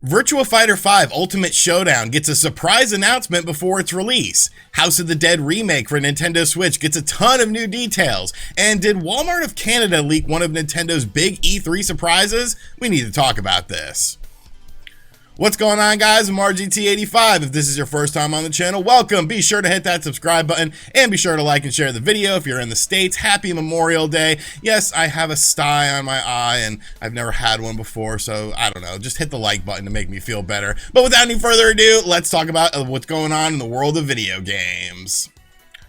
Virtua Fighter 5 Ultimate Showdown gets a surprise announcement before its release. House of the Dead Remake for Nintendo Switch gets a ton of new details. And did Walmart of Canada leak one of Nintendo's big E3 surprises? We need to talk about this. What's going on, guys? I'm RGT85. If this is your first time on the channel, welcome. Be sure to hit that subscribe button and be sure to like and share the video. If you're in the States, happy Memorial Day. Yes, I have a sty on my eye and I've never had one before, so I don't know. Just hit the like button to make me feel better. But without any further ado, let's talk about what's going on in the world of video games.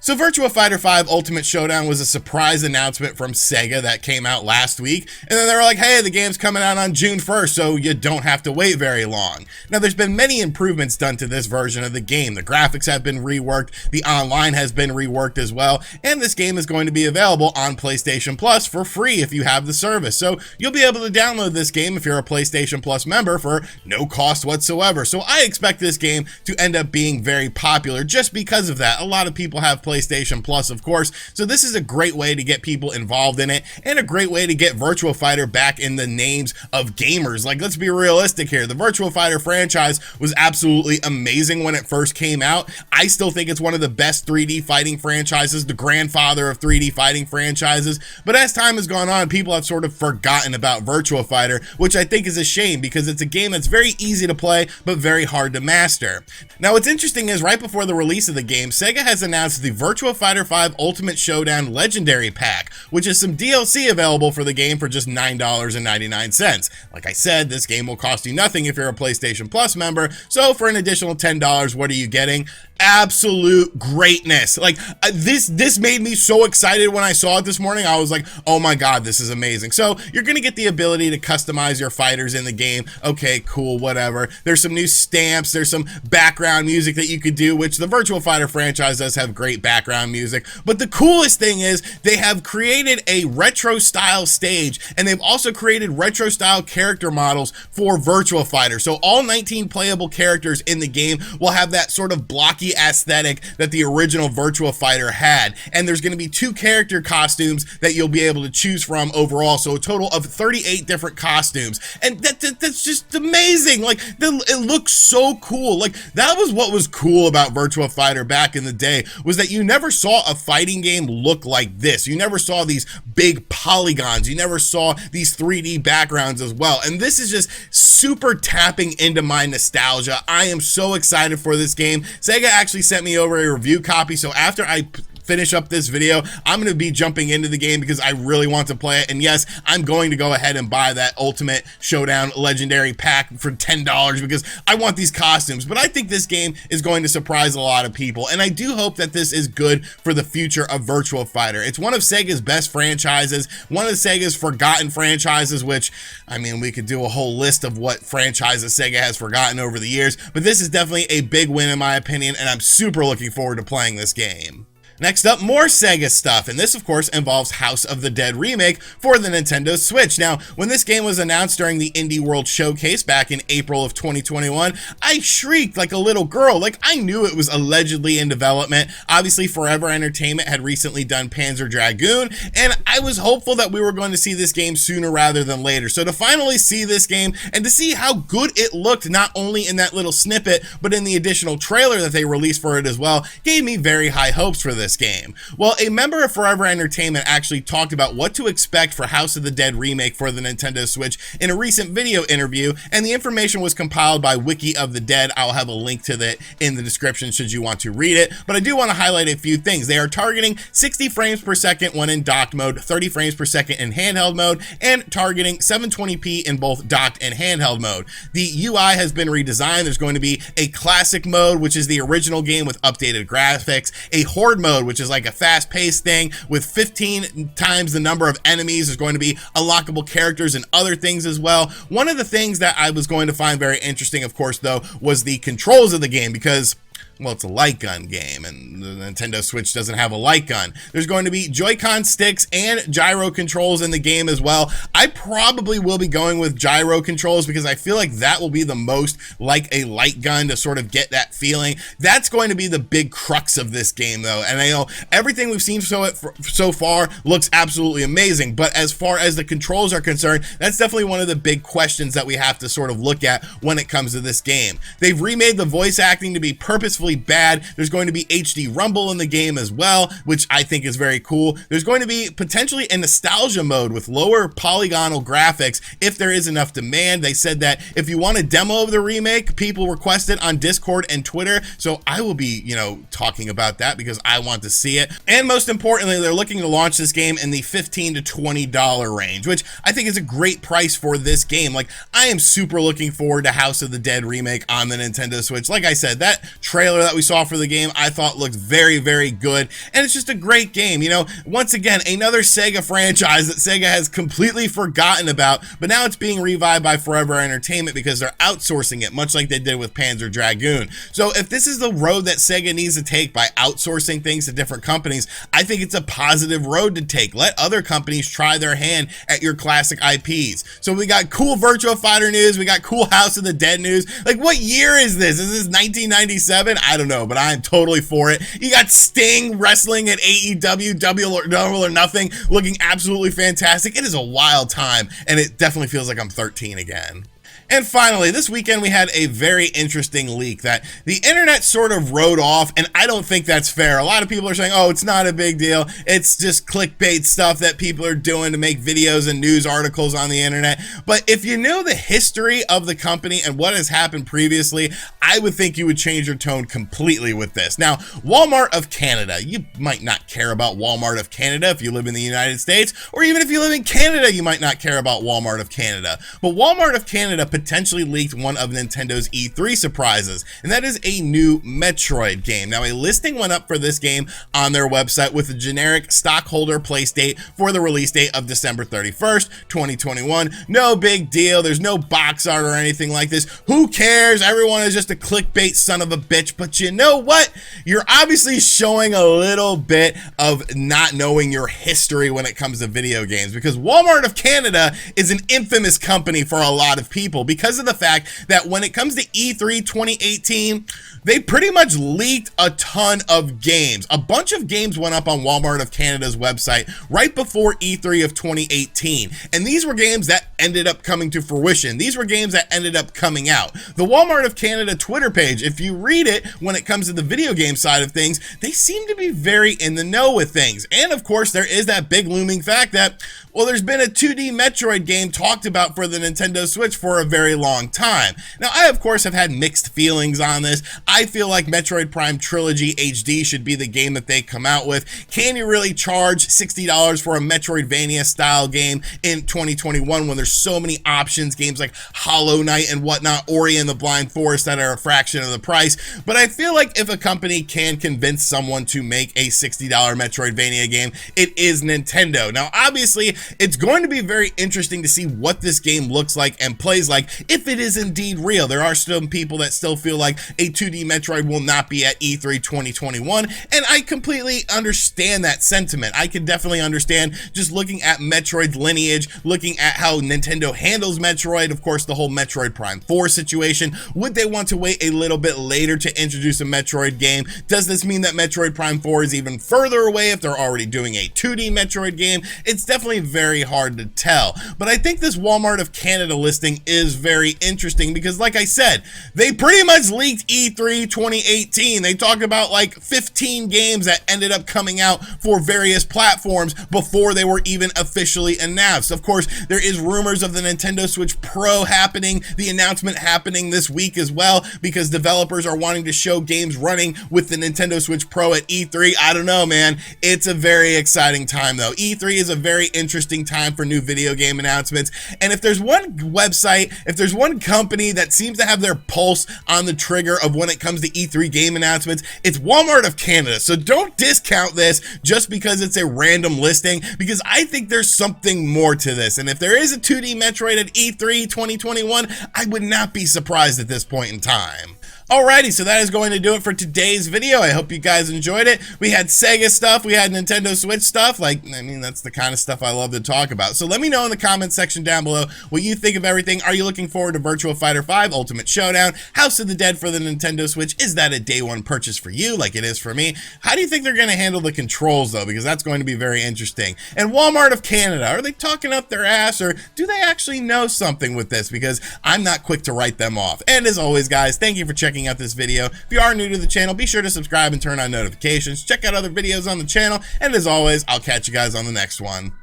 So Virtua Fighter 5 Ultimate Showdown was a surprise announcement from Sega that came out last week, and then they were like, hey, the game's coming out on June 1st, so you don't have to wait very long. Now, there's been many improvements done to this version of the game. The graphics have been reworked, the online has been reworked as well, and this game is going to be available on PlayStation Plus for free if you have the service. So you'll be able to download this game if you're a PlayStation Plus member for no cost whatsoever. So I expect this game to end up being very popular just because of that. A lot of people have PlayStation Plus, of course, so this is a great way to get people involved in it and a great way to get Virtua Fighter back in the names of gamers. Like, let's be realistic here. The Virtua Fighter franchise was absolutely amazing when it first came out. I still think it's one of the best 3D fighting franchises, the grandfather of 3D fighting franchises, but as time has gone on, people have sort of forgotten about Virtua Fighter, which I think is a shame because it's a game that's very easy to play but very hard to master. Now, what's interesting is right before the release of the game, Sega has announced the Virtua Fighter 5 Ultimate Showdown Legendary Pack, which is some DLC available for the game for just $9.99. Like I said, this game will cost you nothing if you're a PlayStation Plus member, so for an additional $10, what are you getting? Absolute greatness. Like, this made me so excited when I saw it this morning. I was like, oh my god, this is amazing. So you're gonna get the ability to customize your fighters in the game. Okay, cool, whatever. There's some new stamps, there's some background music that you could do, which the Virtua Fighter franchise does have great background music. But the coolest thing is they have created a retro style stage, and they've also created retro style character models for Virtua Fighter. So all 19 playable characters in the game will have that sort of blocky aesthetic that the original Virtua Fighter had, and there's going to be 2 character costumes that you'll be able to choose from overall, so a total of 38 different costumes, and that's just amazing. Like, it looks so cool. Like, that was what was cool about Virtua Fighter back in the day, was that you never saw a fighting game look like this. You never saw these big polygons, you never saw these 3D backgrounds as well, and this is just super tapping into my nostalgia. I am so excited for this game. Sega actually sent me over a review copy, so after I finish up this video, I'm going to be jumping into the game because I really want to play it. And yes, I'm going to go ahead and buy that Ultimate Showdown Legendary Pack for $10 because I want these costumes. But I think this game is going to surprise a lot of people, and I do hope that this is good for the future of Virtua Fighter. It's one of Sega's best franchises, one of Sega's forgotten franchises, which, I mean, we could do a whole list of what franchises Sega has forgotten over the years, but this is definitely a big win in my opinion, and I'm super looking forward to playing this game. Next up, more Sega stuff, and this of course involves House of the Dead Remake for the Nintendo Switch. Now, when this game was announced during the Indie World Showcase back in April of 2021, I shrieked like a little girl. Like, I knew it was allegedly in development. Obviously, Forever Entertainment had recently done Panzer Dragoon, and I was hopeful that we were going to see this game sooner rather than later. So to finally see this game and to see how good it looked, not only in that little snippet, but in the additional trailer that they released for it as well, gave me very high hopes for this game. Well, a member of Forever Entertainment actually talked about what to expect for House of the Dead Remake for the Nintendo Switch in a recent video interview, and the information was compiled by Wiki of the Dead. I'll have a link to that in the description should you want to read it, but I do want to highlight a few things. They are targeting 60 frames per second when in docked mode, 30 frames per second in handheld mode, and targeting 720p in both docked and handheld mode. The UI has been redesigned. There's going to be a classic mode, which is the original game with updated graphics, a horde mode, which is like a fast-paced thing with 15 times the number of enemies. There's going to be unlockable characters and other things as well. One of the things that I was going to find very interesting, of course, though, was the controls of the game, because Well, it's a light gun game, and the Nintendo Switch doesn't have a light gun. There's going to be Joy-Con sticks and gyro controls in the game as well. I probably will be going with gyro controls because I feel like that will be the most like a light gun to sort of get that feeling. That's going to be the big crux of this game, though, and I know everything we've seen so far looks absolutely amazing, but as far as the controls are concerned, that's definitely one of the big questions that we have to sort of look at when it comes to this game. They've remade the voice acting to be purposefully bad. There's going to be HD rumble in the game as well, which I think is very cool. There's going to be potentially a nostalgia mode with lower polygonal graphics if there is enough demand. They said that if you want a demo of the remake, people request it on Discord and Twitter, so I will be, talking about that because I want to see it. And most importantly, they're looking to launch this game in the $15 to $20 range, which I think is a great price for this game. Like, I am super looking forward to House of the Dead remake on the Nintendo Switch. Like I said, that trailer that we saw for the game I thought looked very, very good, and it's just a great game. Once again, another Sega franchise that Sega has completely forgotten about, but now it's being revived by Forever Entertainment because they're outsourcing it, much like they did with Panzer Dragoon. So if this is the road that Sega needs to take by outsourcing things to different companies, I think it's a positive road to take. Let other companies try their hand at your classic IPs. So we got cool Virtua Fighter news, we got cool House of the Dead news. Like, what year is this? Is this 1997? I don't know, but I'm totally for it. You got Sting wrestling at AEW Double or Nothing, looking absolutely fantastic. It is a wild time, and it definitely feels like I'm 13 again. And finally, this weekend we had a very interesting leak that the internet sort of wrote off, and I don't think that's fair. A lot of people are saying, oh, it's not a big deal. It's just clickbait stuff that people are doing to make videos and news articles on the internet. But if you knew the history of the company and what has happened previously, I would think you would change your tone completely with this. Now, Walmart of Canada, you might not care about Walmart of Canada if you live in the United States, or even if you live in Canada, you might not care about Walmart of Canada. But Walmart of Canada potentially leaked one of Nintendo's E3 surprises, and that is a new Metroid game. Now, a listing went up for this game on their website with a generic stockholder place date for the release date of December 31st, 2021. No big deal. There's no box art or anything like this. Who cares? Everyone is just a clickbait son of a bitch. But you know what? You're obviously showing a little bit of not knowing your history when it comes to video games, because Walmart of Canada is an infamous company for a lot of people because of the fact that when it comes to E3 2018, they pretty much leaked a ton of games. A bunch of games went up on Walmart of Canada's website right before E3 of 2018. And these were games that ended up coming to fruition. These were games that ended up coming out. The Walmart of Canada Twitter page, if you read it when it comes to the video game side of things, they seem to be very in the know with things. And of course, there is that big looming fact that, well, there's been a 2D Metroid game talked about for the Nintendo Switch for a very long time. Now, I, of course, have had mixed feelings on this. I feel like Metroid Prime Trilogy HD should be the game that they come out with. Can you really charge $60 for a Metroidvania style game in 2021 when there's so many options, games like Hollow Knight and whatnot, Ori and the Blind Forest that are a fraction of the price? But I feel like if a company can convince someone to make a $60 Metroidvania game, it is Nintendo. Now, obviously, it's going to be very interesting to see what this game looks like and plays like if it is indeed real. There are some people that still feel like a 2D Metroid will not be at E3 2021, and I completely understand that sentiment. I can definitely understand just looking at Metroid's lineage, looking at how Nintendo handles Metroid, of course, the whole Metroid Prime 4 situation. Would they want to wait a little bit later to introduce a Metroid game? Does this mean that Metroid Prime 4 is even further away if they're already doing a 2D Metroid game? It's definitely very hard to tell, but I think this Walmart of Canada listing is very interesting because, like I said, they pretty much leaked E3 2018. They talked about like 15 games that ended up coming out for various platforms before they were even officially announced. Of course, there is rumors of the Nintendo Switch Pro happening, the announcement happening this week as well, because developers are wanting to show games running with the Nintendo Switch Pro at E3. I don't know, man. It's a very exciting time, though. E3 is a very interesting time for new video game announcements, and if there's one website, if there's one company that seems to have their pulse on the trigger of when it comes to E3 game announcements, it's Walmart of Canada. So don't discount this just because it's a random listing, because I think there's something more to this, and if there is a 2D Metroid at E3 2021, I would not be surprised at this point in time. Alrighty, so that is going to do it for today's video. I hope you guys enjoyed it. We had Sega stuff, we had Nintendo Switch stuff. Like, I mean, that's the kind of stuff I love to talk about. So let me know in the comments section down below what you think of everything. Are you looking forward to Virtua Fighter 5 Ultimate Showdown? House of the Dead for the Nintendo Switch? Is that a day one purchase for you like it is for me? How do you think they're going to handle the controls though? Because that's going to be very interesting. And Walmart of Canada, are they talking up their ass, or do they actually know something with this? Because I'm not quick to write them off. And as always, guys, thank you for checking out this video. If you are new to the channel, be sure to subscribe and turn on notifications. Check out other videos on the channel. And as always, I'll catch you guys on the next one.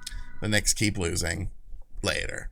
The next keep losing. Later.